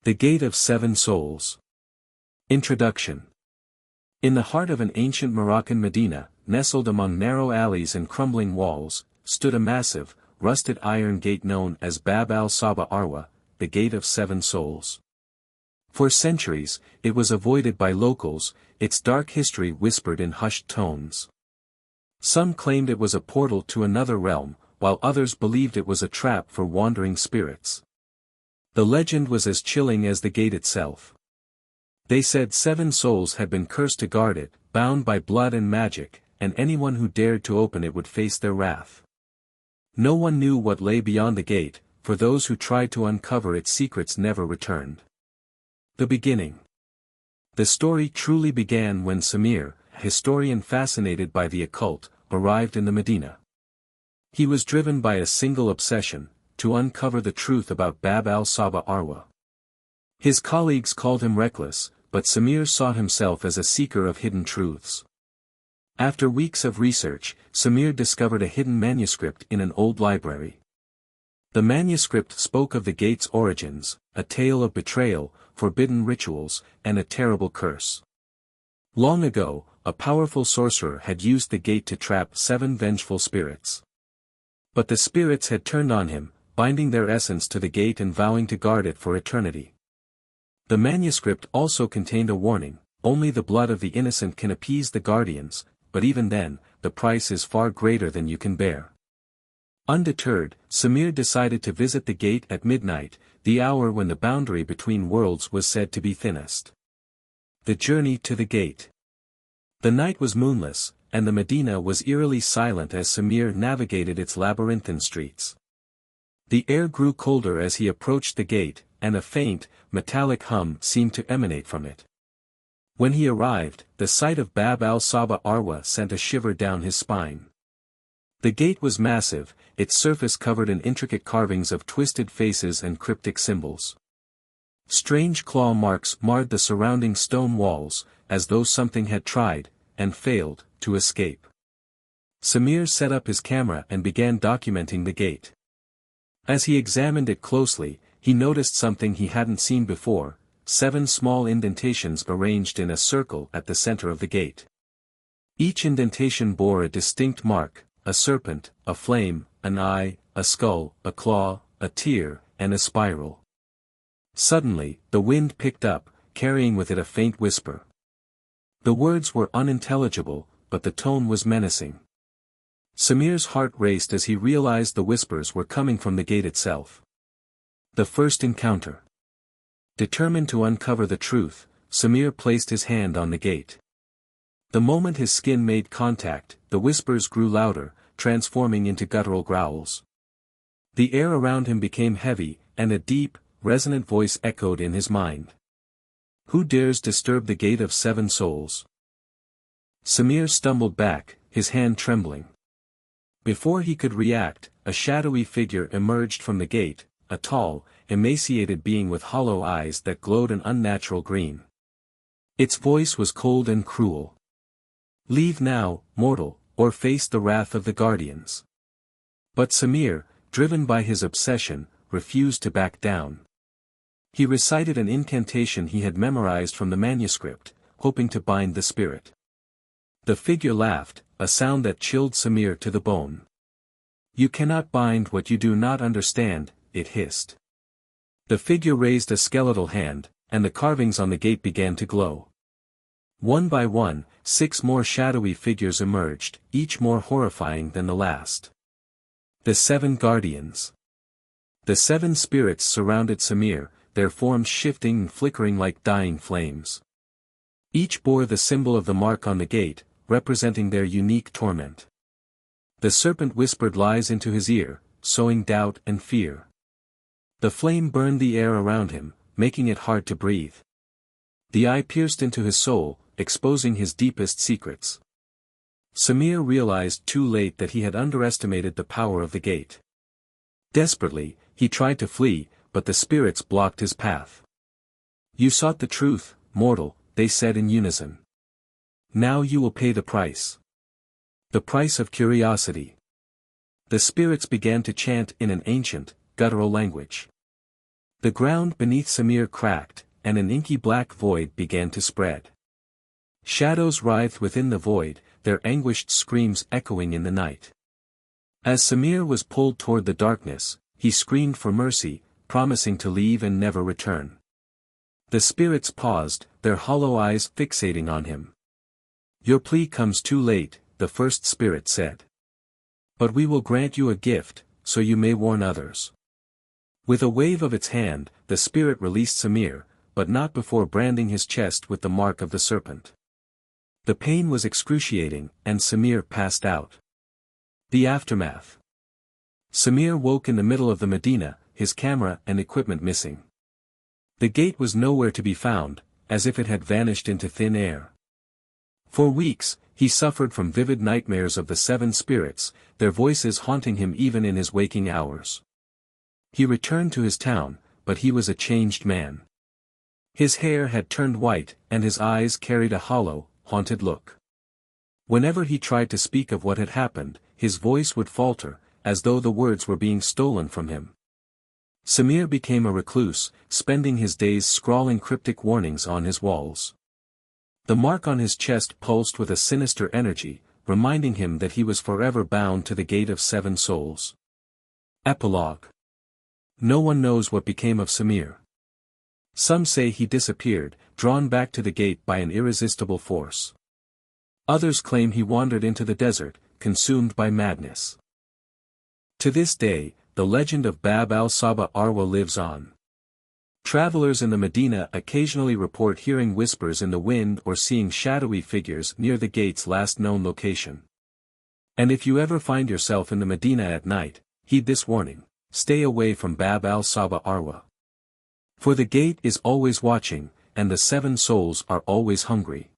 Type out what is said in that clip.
The Gate of Seven Souls. Introduction. In the heart of an ancient Moroccan Medina, nestled among narrow alleys and crumbling walls, stood a massive, rusted iron gate known as Bab al-Saba Arwa, the Gate of Seven Souls. For centuries, it was avoided by locals, its dark history whispered in hushed tones. Some claimed it was a portal to another realm, while others believed it was a trap for wandering spirits. The legend was as chilling as the gate itself. They said 7 souls had been cursed to guard it, bound by blood and magic, and anyone who dared to open it would face their wrath. No one knew what lay beyond the gate, for those who tried to uncover its secrets never returned. The beginning. The story truly began when Samir, a historian fascinated by the occult, arrived in the Medina. He was driven by a single obsession: to uncover the truth about Bab al-Saba Arwa. His colleagues called him reckless, but Samir saw himself as a seeker of hidden truths. After weeks of research, Samir discovered a hidden manuscript in an old library. The manuscript spoke of the gate's origins, a tale of betrayal, forbidden rituals, and a terrible curse. Long ago, a powerful sorcerer had used the gate to trap 7 vengeful spirits. But the spirits had turned on him, binding their essence to the gate and vowing to guard it for eternity. The manuscript also contained a warning: only the blood of the innocent can appease the guardians, but even then, the price is far greater than you can bear. Undeterred, Samir decided to visit the gate at midnight, the hour when the boundary between worlds was said to be thinnest. The journey to the gate. The night was moonless, and the Medina was eerily silent as Samir navigated its labyrinthine streets. The air grew colder as he approached the gate, and a faint, metallic hum seemed to emanate from it. When he arrived, the sight of Bab al-Saba Arwa sent a shiver down his spine. The gate was massive, its surface covered in intricate carvings of twisted faces and cryptic symbols. Strange claw marks marred the surrounding stone walls, as though something had tried, and failed, to escape. Samir set up his camera and began documenting the gate. As he examined it closely, he noticed something he hadn't seen before: 7 small indentations arranged in a circle at the center of the gate. Each indentation bore a distinct mark: a serpent, a flame, an eye, a skull, a claw, a tear, and a spiral. Suddenly, the wind picked up, carrying with it a faint whisper. The words were unintelligible, but the tone was menacing. Samir's heart raced as he realized the whispers were coming from the gate itself. The first encounter. Determined to uncover the truth, Samir placed his hand on the gate. The moment his skin made contact, the whispers grew louder, transforming into guttural growls. The air around him became heavy, and a deep, resonant voice echoed in his mind. "Who dares disturb the Gate of Seven Souls?" Samir stumbled back, his hand trembling. Before he could react, a shadowy figure emerged from the gate, a tall, emaciated being with hollow eyes that glowed an unnatural green. Its voice was cold and cruel. "Leave now, mortal, or face the wrath of the guardians." But Samir, driven by his obsession, refused to back down. He recited an incantation he had memorized from the manuscript, hoping to bind the spirit. The figure laughed, a sound that chilled Samir to the bone. "You cannot bind what you do not understand," it hissed. The figure raised a skeletal hand, and the carvings on the gate began to glow. One by one, 6 more shadowy figures emerged, each more horrifying than the last. The 7 Guardians. The 7 spirits surrounded Samir, their forms shifting and flickering like dying flames. Each bore the symbol of the mark on the gate, representing their unique torment. The serpent whispered lies into his ear, sowing doubt and fear. The flame burned the air around him, making it hard to breathe. The eye pierced into his soul, exposing his deepest secrets. Samir realized too late that he had underestimated the power of the gate. Desperately, he tried to flee, but the spirits blocked his path. "You sought the truth, mortal," they said in unison. "Now you will pay the price. The price of curiosity." The spirits began to chant in an ancient, guttural language. The ground beneath Samir cracked, and an inky black void began to spread. Shadows writhed within the void, their anguished screams echoing in the night. As Samir was pulled toward the darkness, he screamed for mercy, promising to leave and never return. The spirits paused, their hollow eyes fixating on him. "Your plea comes too late," the first spirit said. "But we will grant you a gift, so you may warn others." With a wave of its hand, the spirit released Samir, but not before branding his chest with the mark of the serpent. The pain was excruciating, and Samir passed out. The aftermath. Samir woke in the middle of the Medina, his camera and equipment missing. The gate was nowhere to be found, as if it had vanished into thin air. For weeks, he suffered from vivid nightmares of the seven spirits, their voices haunting him even in his waking hours. He returned to his town, but he was a changed man. His hair had turned white, and his eyes carried a hollow, haunted look. Whenever he tried to speak of what had happened, his voice would falter, as though the words were being stolen from him. Samir became a recluse, spending his days scrawling cryptic warnings on his walls. The mark on his chest pulsed with a sinister energy, reminding him that he was forever bound to the Gate of Seven Souls. Epilogue. No one knows what became of Samir. Some say he disappeared, drawn back to the gate by an irresistible force. Others claim he wandered into the desert, consumed by madness. To this day, the legend of Bab al-Saba Arwa lives on. Travelers in the Medina occasionally report hearing whispers in the wind or seeing shadowy figures near the gate's last known location. And if you ever find yourself in the Medina at night, heed this warning: stay away from Bab al-Saba Arwa. For the gate is always watching, and the seven souls are always hungry.